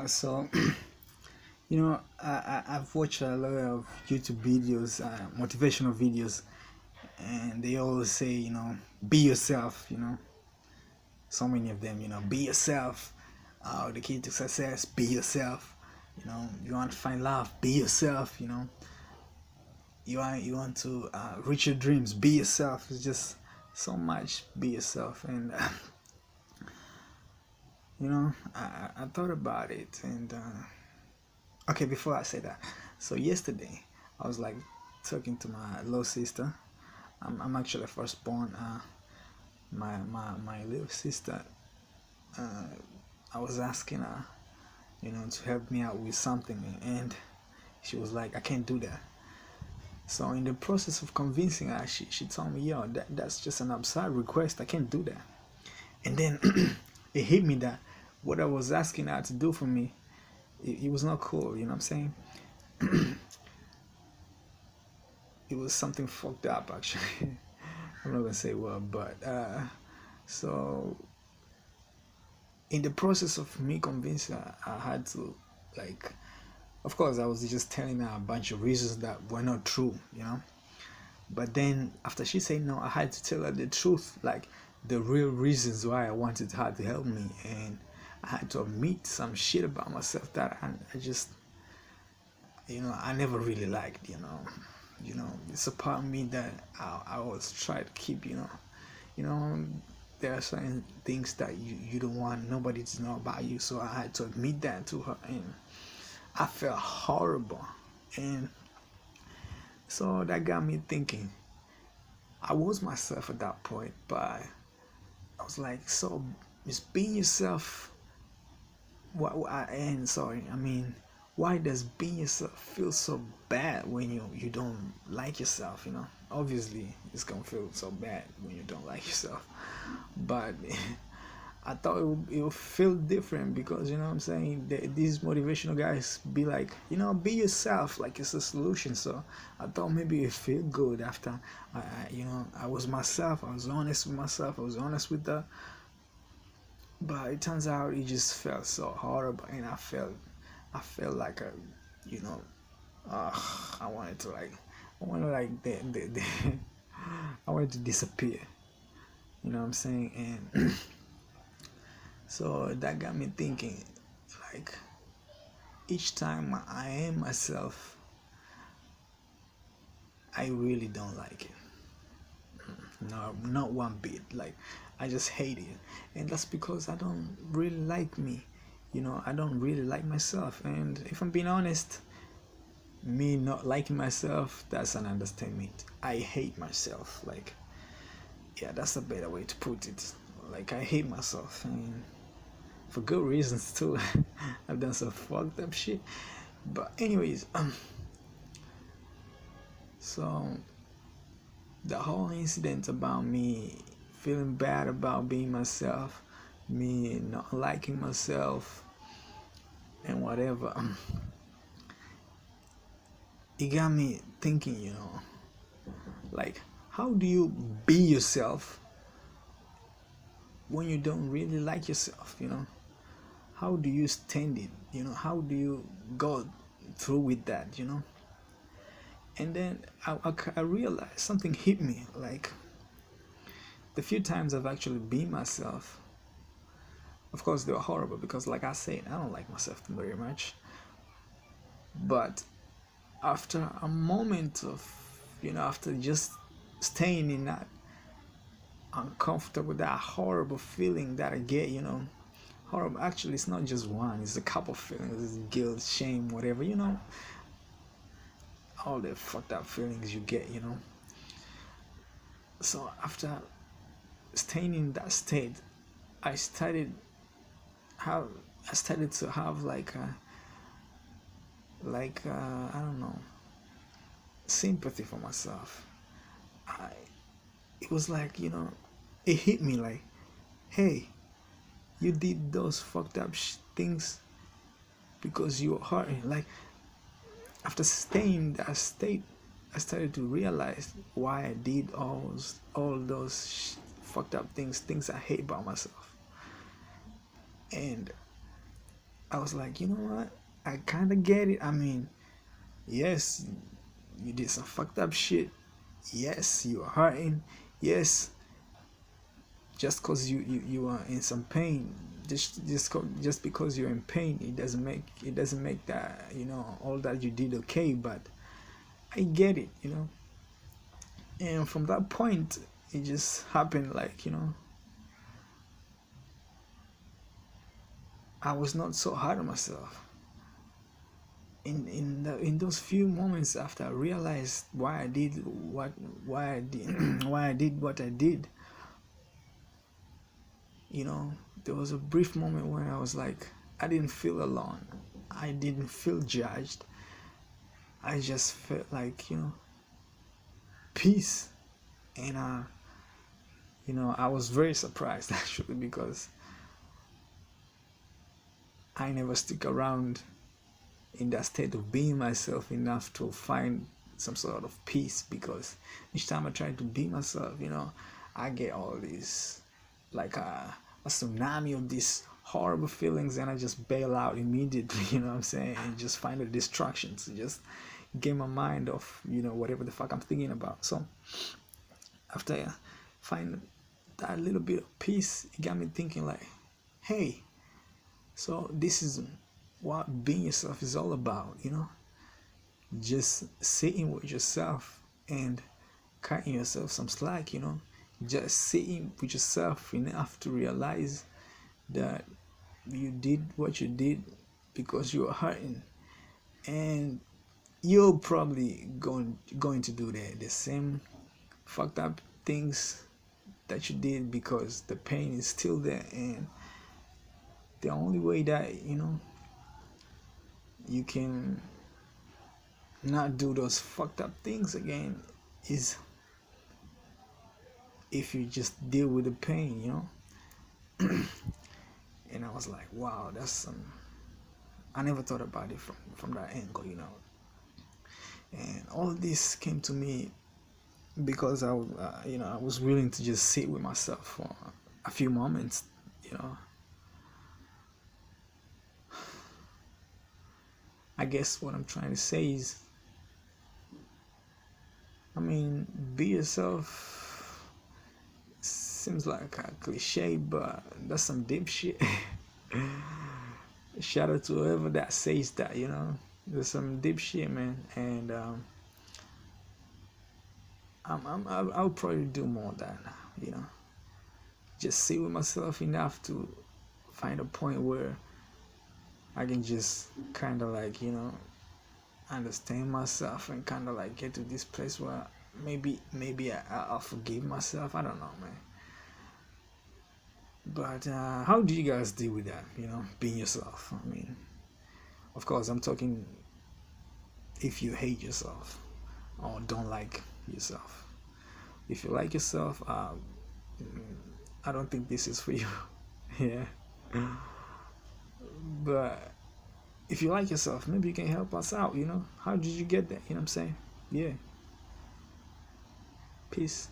So I've watched a lot of YouTube videos, motivational videos, and they always say, be yourself. So many of them, be yourself. The key to success, be yourself. You want to find love, be yourself. You want to reach your dreams, be yourself. It's just so much, be yourself. And I thought about it, and okay, before I say that, so yesterday I was like talking to my little sister. I'm actually firstborn. My little sister. Uh, I was asking her, to help me out with something, and she was like, "I can't do that." So in the process of convincing her, she told me, "Yo, that's just an absurd request. I can't do that." And then it hit me that what I was asking her to do for me, it was not cool. You know what I'm saying? It was something fucked up, actually. I'm not gonna say what, but so in the process of me convincing her, I had to, like, of course, I was just telling her a bunch of reasons that were not true. But then after she said no, I had to tell her the truth, like the real reasons why I wanted her to help me, and I had to admit some shit about myself that I just, I never really liked. It's a part of me that I always try to keep. You know, there are certain things that you don't want nobody to know about you. So I had to admit that to her, and I felt horrible. And so that got me thinking. I was myself at that point, but I was like, so just being yourself. And sorry, I mean, why does being yourself feel so bad when you don't like yourself? Obviously it's gonna feel so bad when you don't like yourself, but I thought it would feel different because what I'm saying, these motivational guys be like, be yourself, like it's a solution. So I thought maybe it feel good after I was myself. I was honest with myself. I was honest with the. But it turns out it just felt so horrible, and I felt like you know, I wanted to like, I wanted like I wanted to disappear. You know what I'm saying? And so that got me thinking, like each time I am myself, I really don't like it. No, not one bit. Like I just hate it, and that's because I don't really like me. I don't really like myself, and if I'm being honest, me not liking myself, that's an understatement. I hate myself. Like, yeah, that's a better way to put it. Like, I hate myself, and for good reasons too. I've done some fucked up shit. But anyways, so the whole incident about me feeling bad about being myself, me not liking myself, and whatever, it got me thinking. Like, how do you be yourself when you don't really like yourself? How do you stand it? How do you go through with that? And then I realized something hit me, like the few times I've actually been myself. Of course they were horrible because, like I said, I don't like myself very much. But after a moment of, after just staying in that uncomfortable, that horrible feeling that I get. Horrible, actually it's not just one, it's a couple feelings. It's guilt, shame, whatever. All the fucked up feelings you get. So after staying in that state, I started how I started to have I don't know, sympathy for myself. I It was like, it hit me like, hey, you did those fucked up things because you were hurting. Like, after staying in that state, I started to realize why I did all those fucked up things I hate about myself. And I was like, you know what? I kind of get it. I mean, yes, you did some fucked up shit. Yes, you are hurting. Yes, just cause you are in some pain, just because you're in pain, it doesn't make that, all that you did okay. But I get it, and from that point, it just happened like, I was not so hard on myself. In those few moments after I realized why I did why I did what I did, you know, there was a brief moment where I was like, I didn't feel alone. I didn't feel judged. I just felt like, peace. And, I was very surprised actually, because I never stick around in that state of being myself enough to find some sort of peace, because each time I try to be myself, I get all these, like a tsunami of these horrible feelings, and I just bail out immediately, you know what I'm saying, and just find a distraction to just get my mind off, whatever the fuck I'm thinking about. So after I find that little bit of peace, it got me thinking like, hey, so this is what being yourself is all about, just sitting with yourself and cutting yourself some slack, just sitting with yourself enough to realize that you did what you did because you were hurting, and you're probably going to do the same fucked up things that you did, because the pain is still there. And the only way that you can not do those fucked up things again is if you just deal with the pain. And I was like, wow, that's I never thought about it from that angle. And all this came to me because I was willing to just sit with myself for a few moments. you know I guess what I'm trying to say is, I mean, be yourself seems like a cliche, but that's some deep shit. Shout out to whoever that says that. There's some deep shit, man. And I'll probably do more of that now. Just sit with myself enough to find a point where I can just kind of like, understand myself, and kind of like get to this place where maybe I'll forgive myself. I don't know, man. But how do you guys deal with that? Being yourself. I mean, of course, I'm talking if you hate yourself or don't like yourself. If you like yourself, I don't think this is for you. Yeah. But if you like yourself, maybe you can help us out. How did you get that? You know what I'm saying? Yeah. Peace.